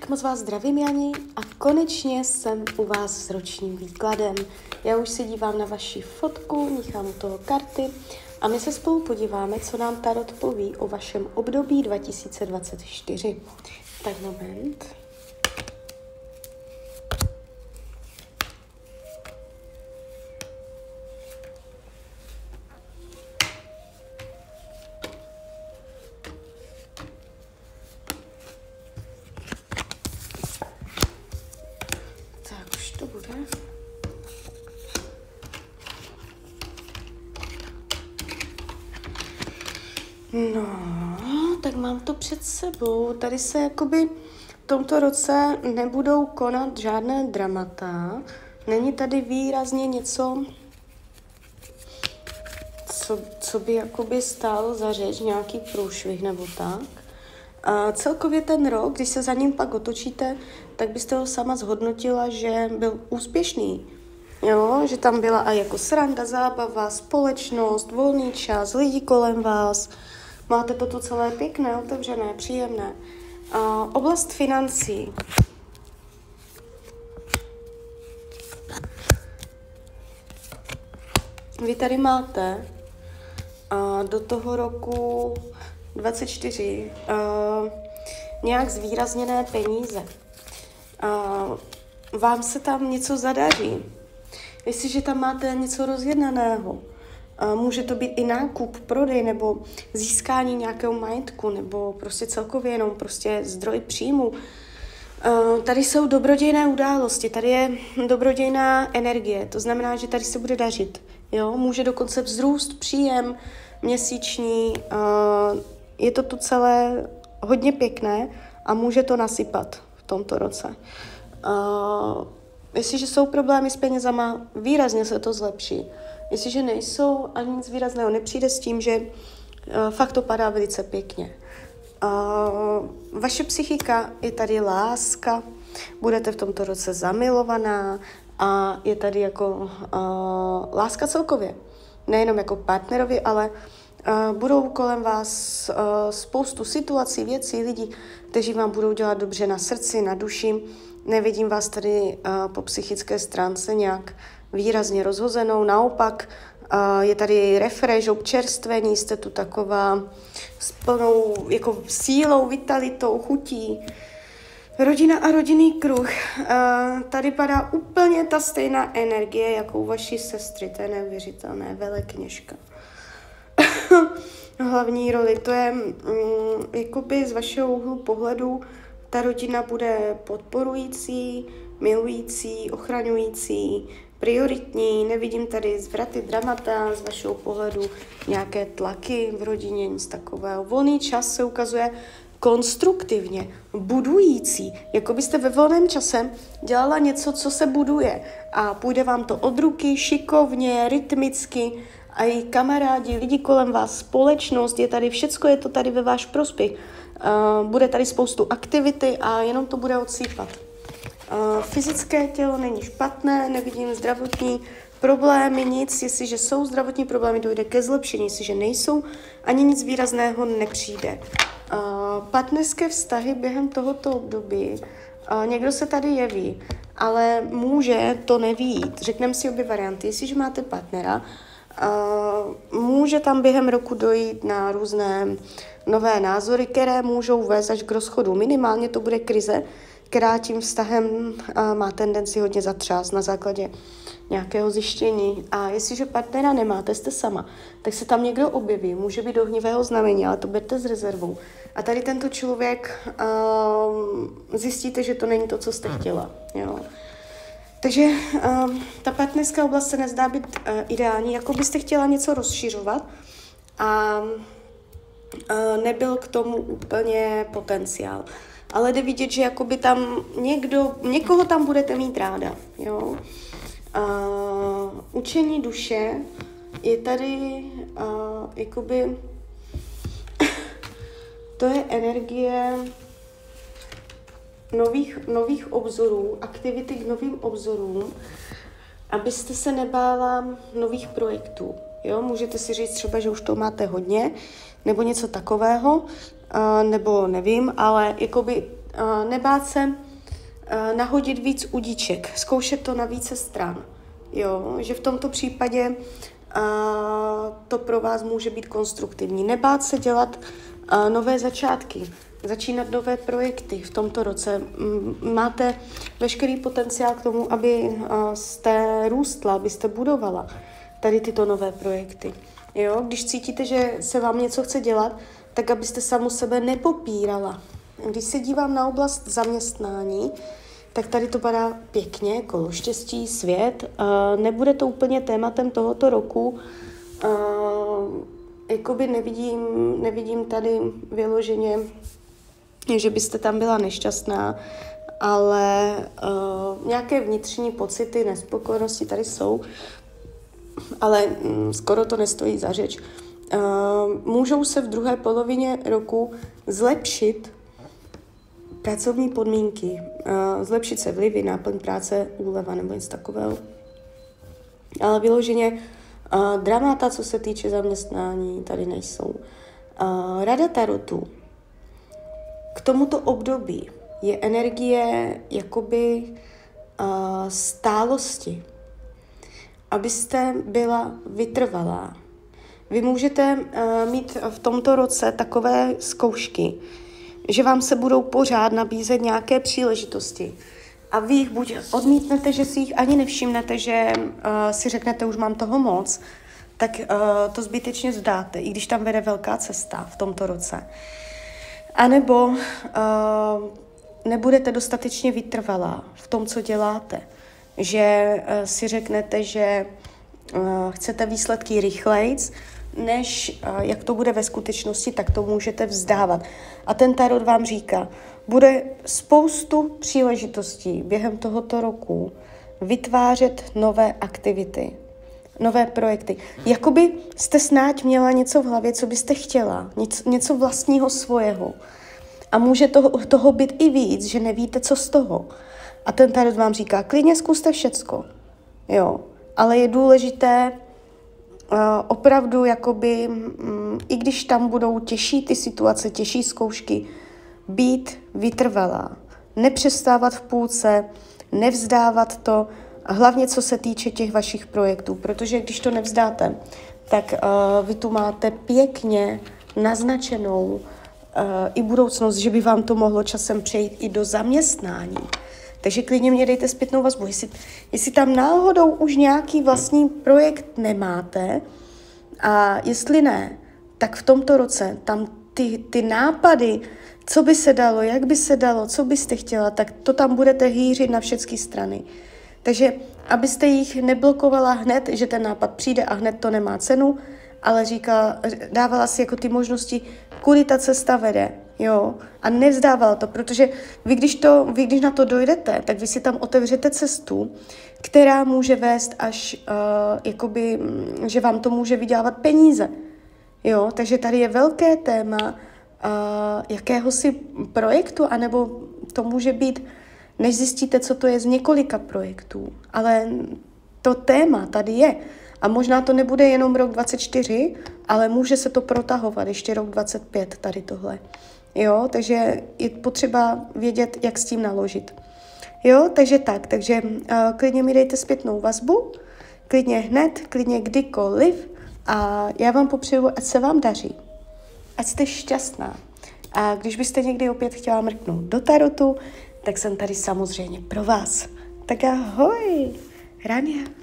tak moc vás zdravím, Jani, a konečně jsem u vás s ročním výkladem. Já už se dívám na vaši fotku, míchám u toho karty a my se spolu podíváme, co nám Tarot poví o vašem období 2024. Tak moment. To bude. No, tak mám to před sebou. Tady se jakoby v tomto roce nebudou konat žádné dramata. Není tady výrazně něco, co by jakoby stálo za řeč, nějaký průšvih nebo tak. A celkově ten rok, když se za ním pak otočíte, tak byste ho sama zhodnotila, že byl úspěšný. Jo, že tam byla i jako sranda, zábava, společnost, volný čas, lidi kolem vás. Máte to tu celé pěkné, otevřené, příjemné. Oblast financí. Vy tady máte do toho roku 24 nějak zvýrazněné peníze. Vám se tam něco zadaří. Jestliže tam máte něco rozjednaného, může to být i nákup, prodej nebo získání nějakého majetku nebo prostě celkově jenom prostě zdroj příjmu. Tady jsou dobrodějné události, tady je dobrodějná energie, to znamená, že tady se bude dařit. Jo? Může dokonce vzrůst příjem měsíční, je to tu celé hodně pěkné a může to nasypat v tomto roce. Jestliže jsou problémy s penězama, výrazně se to zlepší. Jestliže nejsou a nic výrazného nepřijde s tím, že fakt to padá velice pěkně. Vaše psychika, je tady láska, budete v tomto roce zamilovaná a je tady jako láska celkově. Nejenom jako partnerovi, ale budou kolem vás spoustu situací, věcí, lidí, kteří vám budou dělat dobře na srdci, na duši. Nevidím vás tady po psychické stránce nějak výrazně rozhozenou, naopak je tady refresh, občerstvení, jste tu taková s plnou jako sílou, vitalitou, chutí. Rodina a rodinný kruh. Tady padá úplně ta stejná energie, jako u vaší sestry, to je neuvěřitelné, velekněžka. Hlavní roli, to je jakoby z vašeho úhlu pohledu, ta rodina bude podporující, milující, ochraňující, prioritní, nevidím tady zvraty, dramata z vašeho pohledu, nějaké tlaky v rodině, nic takového. Volný čas se ukazuje konstruktivně, budující, jako byste ve volném čase dělala něco, co se buduje a půjde vám to od ruky, šikovně, rytmicky a i kamarádi, lidi kolem vás, společnost, je tady, všecko je to tady ve váš prospěch. Bude tady spoustu aktivity a jenom to bude odsýpat. Fyzické tělo není špatné, nevidím zdravotní problémy, nic, jestliže jsou zdravotní problémy, dojde ke zlepšení, jestliže nejsou, ani nic výrazného nepřijde. Partnerské vztahy během tohoto období, někdo se tady jeví, ale může to nevít. Řekneme si obě varianty, jestliže máte partnera, může tam během roku dojít na různé nové názory, které můžou vést až k rozchodu. Minimálně to bude krize, která tím vztahem má tendenci hodně zatřást na základě nějakého zjištění. A jestliže partnera nemáte, jste sama, tak se tam někdo objeví, může být ohnivého znamení, ale to berte s rezervou. A tady tento člověk zjistíte, že to není to, co jste chtěla. Jo. Takže ta partnerská oblast se nezdá být ideální, jako byste chtěla něco rozšiřovat a nebyl k tomu úplně potenciál. Ale jde vidět, že jakoby tam někoho tam budete mít ráda. Jo? Učení duše je tady jakoby to je energie nových obzorů, aktivity k novým obzorům, abyste se nebála nových projektů. Jo? Můžete si říct třeba, že už to máte hodně, nebo něco takového, nebo nevím, ale jakoby nebát se nahodit víc udíček, zkoušet to na více stran. Jo, že v tomto případě to pro vás může být konstruktivní. Nebát se dělat nové začátky, začínat nové projekty v tomto roce. Máte veškerý potenciál k tomu, abyste růstla, abyste budovala tady tyto nové projekty. Jo? Když cítíte, že se vám něco chce dělat, tak abyste samu sebe nepopírala. Když se dívám na oblast zaměstnání, tak tady to padá pěkně, kolo štěstí, svět. Nebude to úplně tématem tohoto roku. Jakoby nevidím tady vyloženě, že byste tam byla nešťastná, ale nějaké vnitřní pocity nespokojenosti tady jsou, ale skoro to nestojí za řeč. Můžou se v druhé polovině roku zlepšit pracovní podmínky, zlepšit se vlivy, náplň práce, úleva nebo něco takového. Ale vyloženě dramata, co se týče zaměstnání, tady nejsou. Rada tarotu. K tomuto období je energie jakoby stálosti, abyste byla vytrvalá. Vy můžete mít v tomto roce takové zkoušky, že vám se budou pořád nabízet nějaké příležitosti. A vy jich buď odmítnete, že si jich ani nevšimnete, že si řeknete, už mám toho moc, tak to zbytečně vzdáte, i když tam vede velká cesta v tomto roce. A nebo nebudete dostatečně vytrvalá v tom, co děláte. Že si řeknete, že chcete výsledky rychlejc, než jak to bude ve skutečnosti, tak to můžete vzdávat. A ten tarot vám říká, bude spoustu příležitostí během tohoto roku vytvářet nové aktivity, nové projekty. Jakoby jste snad měla něco v hlavě, co byste chtěla, něco vlastního svého. A může toho být i víc, že nevíte, co z toho. A ten tarot vám říká, klidně zkuste všecko, jo, ale je důležité opravdu, jakoby, i když tam budou těžší ty situace, těžší zkoušky, být vytrvalá, nepřestávat v půlce, nevzdávat to, a hlavně co se týče těch vašich projektů, protože když to nevzdáte, tak vy tu máte pěkně naznačenou i budoucnost, že by vám to mohlo časem přejít i do zaměstnání. Takže klidně mě dejte zpětnou vazbu. Jestli tam náhodou už nějaký vlastní projekt nemáte a jestli ne, tak v tomto roce tam ty nápady, co by se dalo, jak by se dalo, co byste chtěla, tak to tam budete hýřit na všechny strany. Takže abyste jich neblokovala hned, že ten nápad přijde a hned to nemá cenu, ale dávala si jako ty možnosti, kudy ta cesta vede, jo, a nevzdávala to, protože vy když na to dojdete, tak vy si tam otevřete cestu, která může vést až, jakoby, že vám to může vydělávat peníze, jo, takže tady je velké téma jakéhosi projektu, anebo to může být, než zjistíte, co to je z několika projektů, ale to téma tady je. A možná to nebude jenom rok 24, ale může se to protahovat ještě rok 25, tady tohle. Jo, takže je potřeba vědět, jak s tím naložit. Jo, takže klidně mi dejte zpětnou vazbu, klidně hned, klidně kdykoliv a já vám popřeju, ať se vám daří, ať jste šťastná. A když byste někdy opět chtěla mrknout do tarotu, tak jsem tady samozřejmě pro vás. Tak ahoj, Rania.